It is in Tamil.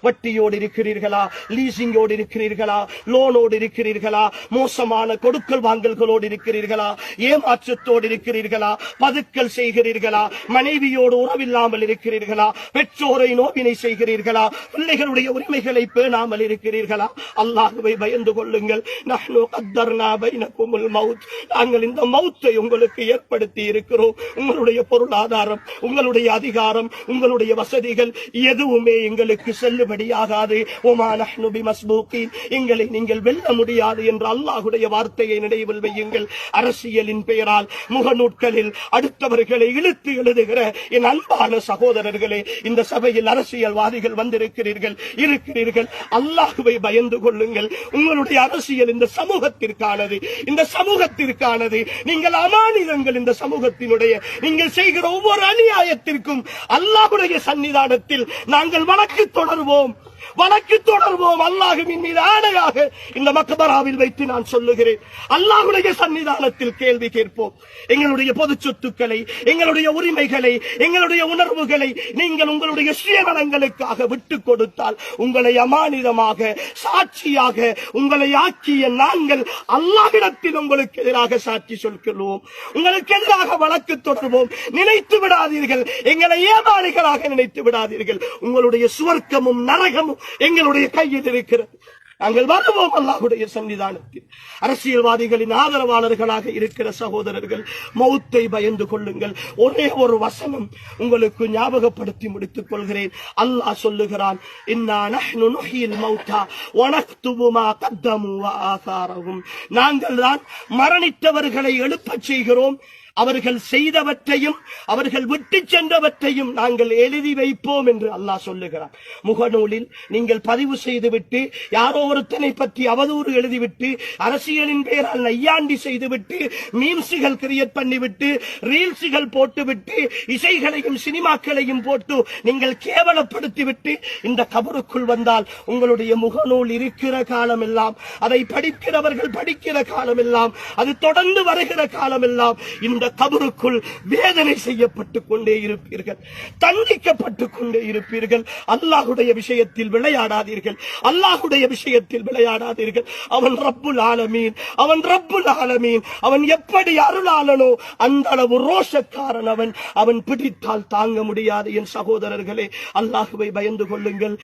வட்டியோடு இருக்கிறீர்களா, லீசிங்கோடு இருக்கிறீர்களா, லோனோடு இருக்கிறீர்களா, மோசமான கொடுக்கல் வாங்கல்களோடு இருக்கிறீர்களா, ஏமாற்றத்தோடு இருக்கிறீர்களா, பதுக்கல் செய்கிறீர்களா, மனைவியோடு உறவில்லாமல் இருக்கிறீர்களா, பெற்றோரை நோவினை செய்கிறீர்களா, பிள்ளைகளுடைய உரிமைகளை பேணாமல் இருக்கிறீர்களா? அல்லாஹ்வை பயந்து கொள்ளுங்கள். நஹ்னு கத்தர்னா பைனகுமுல் மௌத், நாங்கள் இந்த மௌத்தை உங்களுக்கு ஏற்படுத்தி இருக்கிறோம். உங்களுடைய பொருளாதாரம், உங்களுடைய அதிகாரம், உங்களுடைய வசதிகள் எதுவுமே எங்களுக்கு செல்லுபடியாகாது. ஒமா நஹ்னு பிமஸ்பூகீன், எங்களை நீங்கள் வெல்ல முடியாது என்ற அல்லாஹ்வுடைய வார்த்தையை நினைவில் வையுங்கள். அரசியலின் பெயரால் முகநூட்களில் அடுத்தவர்களை இழுத்து எழுதுகிற என் அன்பான சகோதரர்களே, இந்த சபையில் அரசியல்வாதிகள் வந்திருக்கிறீர்கள், இருக்கிறீர்கள். அல்லாஹ்வை பயந்து கொள்ளுங்கள். உங்களுடைய அரசியல் இந்த சமூகத்திற்கானது, இந்த சமூகத்திற்கானது. நீங்கள் அமானிதங்கள். இந்த சமூகத்தினுடைய நீங்கள் செய்கிற ஒவ்வொரு அநியாயத்திற்கும் அல்லாஹ்வுடைய சன்னிதானத்தில் நாங்கள் வழக்கு தொடர்வோம், வழக்கு தொடர்வோம். அல்லாஹ்வின் மீது ஆணையாக இந்த மக்பராவில் வைத்து நான் சொல்லுகிறேன், அல்லாஹ்வுடைய சன்னிதானத்தில் கேள்வி கேட்போம். எங்களுடைய பொது சொத்துக்களை, எங்களுடைய உரிமைகளை, எங்களுடைய உணர்வுகளை நீங்கள் உங்களுடைய சுயநலங்களுக்காக விட்டுக் கொடுத்தால் உங்களை அமானிதமாக சாட்சியாக உங்களை ஆக்கிய நாங்கள் அல்லாஹ்விடத்தில் உங்களுக்கு எதிராக சாட்சி சொல்கிறோம், உங்களுக்கு எதிராக வழக்கு தொடர்வோம். நினைத்து விடாதீர்கள், எங்களை ஏமாளிகளாக நினைத்து விடாதீர்கள். உங்களுடைய சுவர்க்கமும் நரகமும் எங்களுடைய கையில் இருக்கிறது. நாங்கள் வருவோம் அல்லாஹ்வுடைய சன்னிதானத்தில். அரசியல்வாதிகளின் ஆதரவாளர்களாக இருக்கிற சகோதரர்கள், மௌத்தை பயந்து கொள்ளுங்கள். ஒரே ஒரு வசனம் உங்களுக்கு ஞாபகப்படுத்தி முடித்துக் கொள்கிறேன். அல்லாஹ் சொல்லுகிறான், இன்னா நஹ்னு நுஹ்யில் மௌதா வ நக்துபு மா கத்தமு வ ஆசாரஹும், நாங்கள் தான் மரணித்தவர்களை எழுப்பச் செய்கிறோம், அவர்கள் செய்தவற்றையும் அவர்கள் விட்டு சென்றவற்றையும் நாங்கள் எழுதி வைப்போம் என்று அல்லாஹ் சொல்லுகிறார். முகநூலில் நீங்கள் பதிவு செய்துவிட்டு யாரோ ஒருத்தனை பற்றி அவதூறு எழுதிவிட்டு அரசியலின் பெயரால் நையாண்டி செய்துவிட்டு மீம்ஸுகள் கிரியேட் பண்ணிவிட்டு ரீல்ஸுகள் போட்டுவிட்டு இசைகளையும் சினிமாக்களையும் போட்டு நீங்கள் கேவலப்படுத்திவிட்டு இந்த கபருக்குள் வந்தால் உங்களுடைய முகநூல் இருக்கிற காலமெல்லாம், அதை படிக்கிறவர்கள் படிக்கிற காலமெல்லாம், அது தொடர்ந்து வருகிற காலமெல்லாம் இந்த கபருக்குள் வேதனை செய்யப்பட்டுக் கொண்டே இருப்பீர்கள், தண்டிக்கப்பட்டுக் கொண்டே இருப்பீர்கள். அல்லாஹ்வுடைய விஷயத்தில் விளையாடாதீர்கள், அல்லாஹ்வுடைய விஷயத்தில் விளையாடாதீர்கள். அவன் ரப்புல் ஆலமீன், அவன் ரப்புல் ஆலமீன். அவன் எப்படி அருளாளனோ அந்த அளவு ரோஷக்காரன் அவன். அவன் பிடித்தால் தாங்க முடியாது. என் சகோதரர்களே, அல்லாஹ்வை பயந்து கொள்ளுங்கள்.